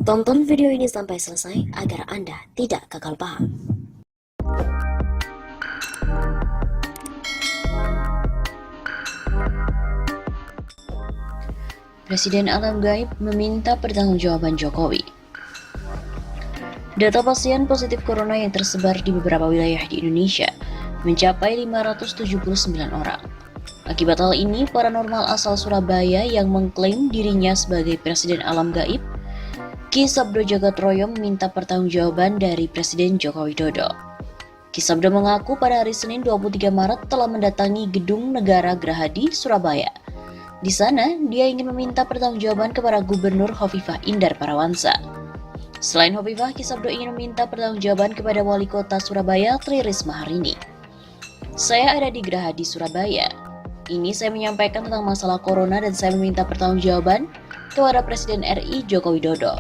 Tonton video ini sampai selesai agar Anda tidak gagal paham. Presiden alam gaib meminta pertanggungjawaban Jokowi. Data pasien positif corona yang tersebar di beberapa wilayah di Indonesia mencapai 579 orang. Akibat hal ini, paranormal asal Surabaya yang mengklaim dirinya sebagai Presiden alam gaib, Ki Sabdo Jagat-Royo meminta pertanggungjawaban dari Presiden Joko Widodo. Ki Sabdo mengaku pada hari Senin 23 Maret telah mendatangi Gedung Negara Gerahadi, Surabaya. Di sana, dia ingin meminta pertanggungjawaban kepada Gubernur Hovifah Indar Parawansa. Selain Hovifah, Ki Sabdo ingin meminta pertanggungjawaban kepada Wali Kota Surabaya, Tri Risma hari ini. Saya ada di Gerahadi, Surabaya. Ini saya menyampaikan tentang masalah corona dan saya meminta pertanggungjawaban kepada Presiden RI Joko Widodo,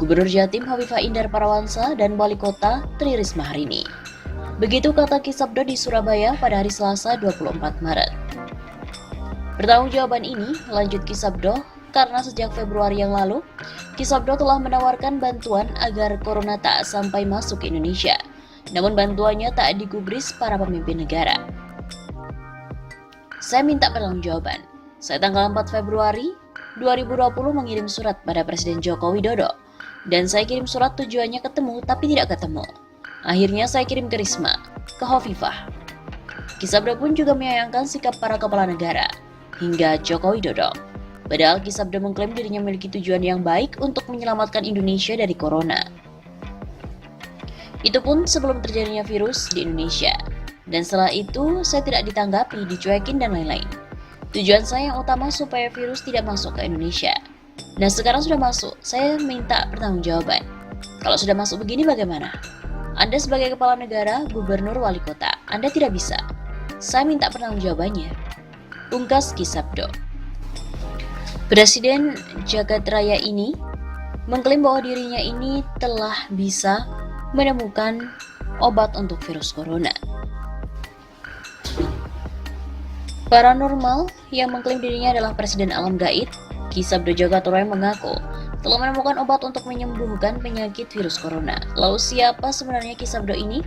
Gubernur Jatim Hovifah Indar Parawansa, dan Wali Kota Tri Risma hari ini. Begitu kata Ki Sabdo di Surabaya pada hari Selasa 24 Maret. Pertanggungjawaban ini, lanjut Ki Sabdo, karena sejak Februari yang lalu, Ki Sabdo telah menawarkan bantuan agar corona tak sampai masuk ke Indonesia. Namun bantuannya tak digubris para pemimpin negara. Saya minta pertanggungjawaban. Saya tanggal 4 Februari 2020 mengirim surat pada Presiden Joko Widodo. Dan saya kirim surat tujuannya ketemu tapi tidak ketemu. Akhirnya saya kirim ke Risma, ke Hovifah. Ki Sabdo pun juga menyayangkan sikap para kepala negara hingga Joko Widodo. Padahal Ki Sabdo mengklaim dirinya memiliki tujuan yang baik untuk menyelamatkan Indonesia dari corona. Itu pun sebelum terjadinya virus di Indonesia. Dan setelah itu saya tidak ditanggapi, dicuekin dan lain-lain. Tujuan saya yang utama supaya virus tidak masuk ke Indonesia. Nah sekarang sudah masuk, saya minta pertanggungjawaban. Kalau sudah masuk begini bagaimana? Anda sebagai kepala negara, gubernur, wali kota, Anda tidak bisa. Saya minta pertanggungjawabannya. Ungkas Ki Sabdo. Presiden Jagat Raya ini mengklaim bahwa dirinya ini telah bisa menemukan obat untuk virus corona. Paranormal yang mengklaim dirinya adalah Presiden alam gaib, Ki Sabdo Jagat-Royo mengaku telah menemukan obat untuk menyembuhkan penyakit virus corona. Lalu siapa sebenarnya Ki Sabdo ini?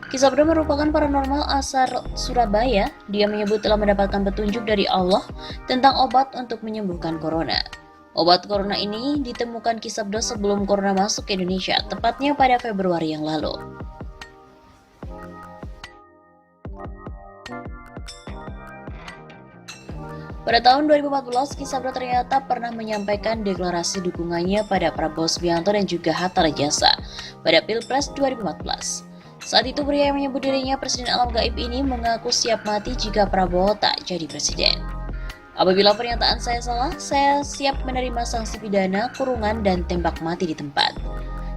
Ki Sabdo merupakan paranormal asal Surabaya. Dia menyebut telah mendapatkan petunjuk dari Allah tentang obat untuk menyembuhkan corona. Obat corona ini ditemukan Ki Sabdo sebelum corona masuk ke Indonesia, tepatnya pada Februari yang lalu. Pada tahun 2014, Ki Sabdo ternyata pernah menyampaikan deklarasi dukungannya pada Prabowo Subianto dan juga Hatta Rajasa pada Pilpres 2014. Saat itu pria yang menyebut dirinya Presiden alam gaib ini mengaku siap mati jika Prabowo tak jadi presiden. Apabila pernyataan saya salah, saya siap menerima sanksi pidana, kurungan, dan tembak mati di tempat.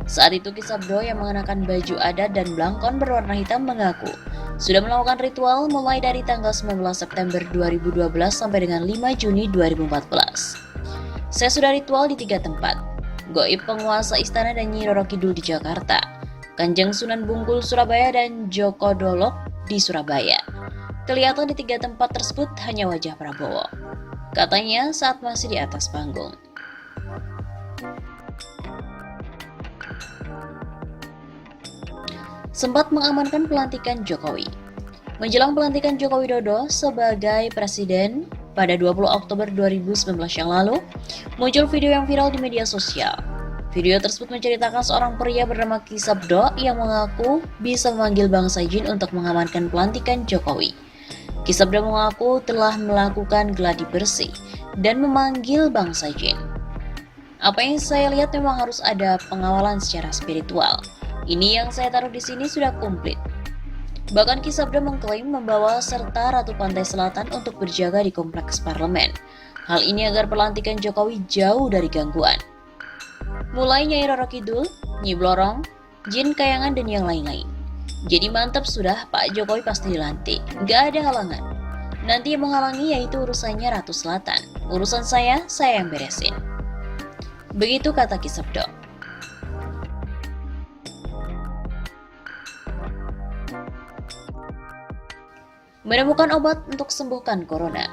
Saat itu Ki Sabdo yang mengenakan baju adat dan blangkon berwarna hitam mengaku sudah melakukan ritual mulai dari tanggal 19 September 2012 sampai dengan 5 Juni 2014. Saya sudah ritual di 3 tempat, Goib penguasa istana dan Nyi Roro Kidul di Jakarta, Kanjeng Sunan Bungkul Surabaya, dan Joko Dolok di Surabaya. Kelihatan di 3 tempat tersebut hanya wajah Prabowo, katanya saat masih di atas panggung. Sempat mengamankan pelantikan Jokowi. Menjelang pelantikan Joko Widodo sebagai presiden pada 20 Oktober 2019 yang lalu, muncul video yang viral di media sosial. Video tersebut menceritakan seorang pria bernama Ki Sabdo yang mengaku bisa memanggil bangsa jin untuk mengamankan pelantikan Jokowi. Ki Sabdo mengaku telah melakukan gladi bersih dan memanggil bangsa jin. Apa yang saya lihat memang harus ada pengawalan secara spiritual. Ini yang saya taruh di sini sudah komplit. Bahkan Ki Sabdo mengklaim membawa serta Ratu Pantai Selatan untuk berjaga di kompleks parlemen. Hal ini agar pelantikan Jokowi jauh dari gangguan. Mulai Nyai Roro Kidul, Nyi Blorong, Jin Kayangan, dan yang lain-lain. Jadi mantap sudah, Pak Jokowi pasti dilantik. Gak ada halangan. Nanti yang menghalangi yaitu urusannya Ratu Selatan. Urusan saya yang beresin. Begitu kata Ki Sabdo. Menemukan obat untuk sembuhkan corona.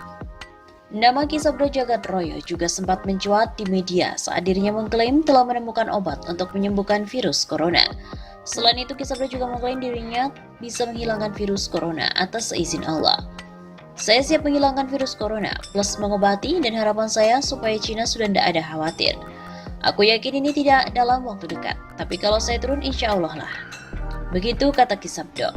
Nama Kisabdo Jagadroyo juga sempat mencuat di media saat dirinya mengklaim telah menemukan obat untuk menyembuhkan virus corona. Selain itu, Kisabdo juga mengklaim dirinya bisa menghilangkan virus corona atas seizin Allah. Saya siap menghilangkan virus corona plus mengobati, dan harapan saya supaya Cina sudah tidak ada khawatir. Aku yakin ini tidak dalam waktu dekat, tapi kalau saya turun insya Allah lah. Begitu kata Kisabdo.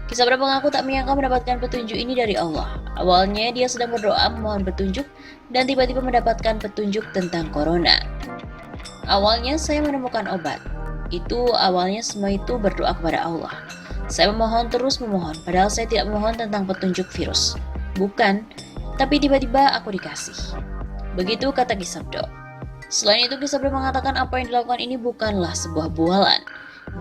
Kisabdo mengaku tak menyangka mendapatkan petunjuk ini dari Allah. Awalnya dia sedang berdoa memohon petunjuk dan tiba-tiba mendapatkan petunjuk tentang corona. Awalnya saya menemukan obat. Itu awalnya semua itu berdoa kepada Allah. Saya memohon terus memohon, padahal saya tidak memohon tentang petunjuk virus. Bukan, tapi tiba-tiba aku dikasih. Begitu kata Kisabdo. Selain itu, Kisabdo mengatakan apa yang dilakukan ini bukanlah sebuah bualan.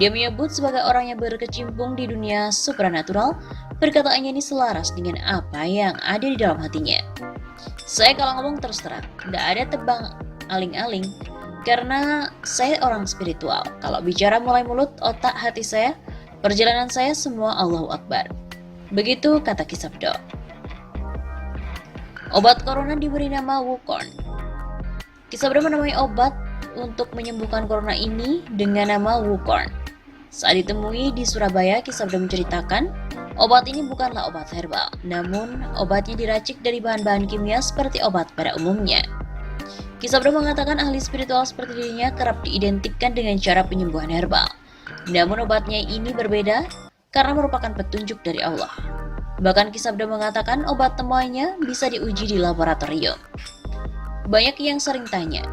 Dia menyebut sebagai orang yang berkecimpung di dunia supranatural, perkataannya ini selaras dengan apa yang ada di dalam hatinya. Saya kalau ngomong terus terang, tidak ada tebang aling-aling, karena saya orang spiritual. Kalau bicara mulai mulut, otak, hati saya, perjalanan saya semua Allahu Akbar. Begitu kata Kisabdo. Obat corona diberi nama Wukong. Kisabdo menamai obat untuk menyembuhkan corona ini dengan nama Wukong. Saat ditemui di Surabaya, Kisabdo menceritakan, obat ini bukanlah obat herbal, namun obatnya diracik dari bahan-bahan kimia seperti obat pada umumnya. Kisabdo mengatakan ahli spiritual seperti dirinya kerap diidentikan dengan cara penyembuhan herbal. Namun obatnya ini berbeda karena merupakan petunjuk dari Allah. Bahkan Kisabdo mengatakan obat temuannya bisa diuji di laboratorium. Banyak yang sering tanya,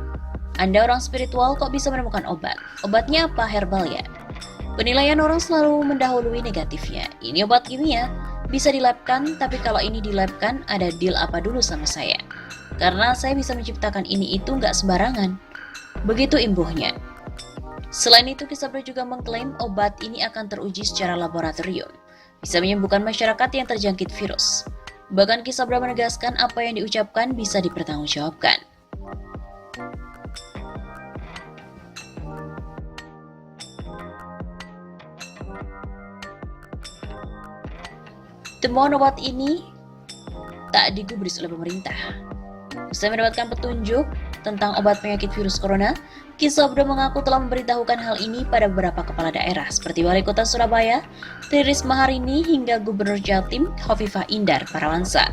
Anda orang spiritual kok bisa menemukan obat? Obatnya apa herbal ya? Penilaian orang selalu mendahului negatifnya. Ini obat kimia, bisa dilabkan, tapi kalau ini dilabkan ada deal apa dulu sama saya? Karena saya bisa menciptakan ini itu nggak sembarangan. Begitu imbuhnya. Selain itu, Kisabdo juga mengklaim obat ini akan teruji secara laboratorium. Bisa menyembuhkan masyarakat yang terjangkit virus. Bahkan Kisabdo menegaskan apa yang diucapkan bisa dipertanggungjawabkan. Temuan obat ini tak digubris oleh pemerintah. Usai mendapatkan petunjuk tentang obat penyakit virus corona, Kisabdo mengaku telah memberitahukan hal ini pada beberapa kepala daerah seperti Wali Kota Surabaya, Tri Risma Harini, hingga Gubernur Jatim, Hovifah Indar Parawansa.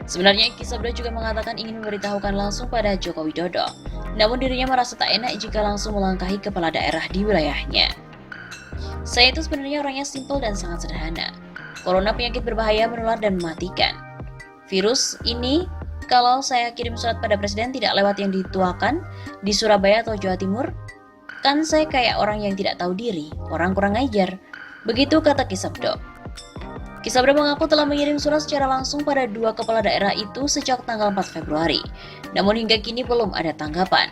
Sebenarnya Kisabdo juga mengatakan ingin memberitahukan langsung pada Joko Widodo, namun dirinya merasa tak enak jika langsung melangkahi kepala daerah di wilayahnya. Saya itu sebenarnya orangnya simpel dan sangat sederhana. Corona penyakit berbahaya, menular dan mematikan. Virus ini kalau saya kirim surat pada presiden tidak lewat yang dituakan di Surabaya atau Jawa Timur, kan saya kayak orang yang tidak tahu diri, orang kurang ajar. Begitu kata Kisabdo. Kisabdo mengaku telah mengirim surat secara langsung pada dua kepala daerah itu sejak tanggal 4 Februari, namun hingga kini belum ada tanggapan.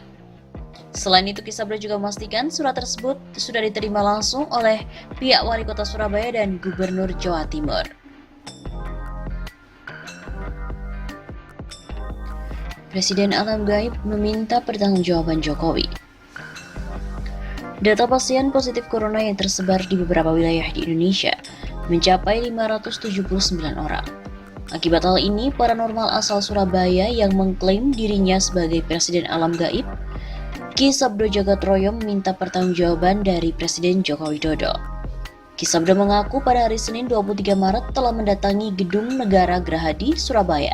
Selain itu, Kisabdo juga memastikan surat tersebut sudah diterima langsung oleh pihak Wali Kota Surabaya dan Gubernur Jawa Timur. Presiden Alam Gaib meminta pertanggungjawaban Jokowi. Data pasien positif corona yang tersebar di beberapa wilayah di Indonesia mencapai 579 orang. Akibat hal ini, paranormal asal Surabaya yang mengklaim dirinya sebagai Presiden Alam Gaib, Kisabdo Jagadroyo meminta pertanggungjawaban dari Presiden Joko Widodo. Kisabdo mengaku pada hari Senin 23 Maret telah mendatangi Gedung Negara Gerahadi, Surabaya.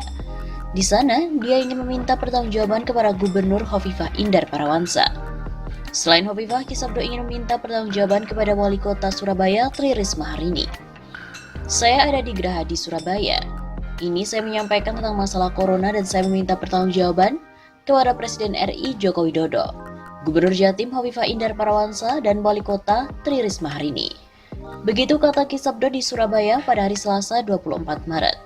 Di sana, dia ingin meminta pertanggungjawaban kepada Gubernur Hovifah Indar Parawansa. Selain Hovifah, Kisabdo ingin meminta pertanggungjawaban kepada Wali Kota Surabaya, Tri Risma Harini. Saya ada di Gerahadi, Surabaya. Ini saya menyampaikan tentang masalah corona dan saya meminta pertanggungjawaban kepada Presiden RI Joko Widodo, Gubernur Jatim Hovifah Indar Parawansa, dan Wali Kota Tri Risma Harini. Begitu kata Kisabdo di Surabaya pada hari Selasa 24 Maret.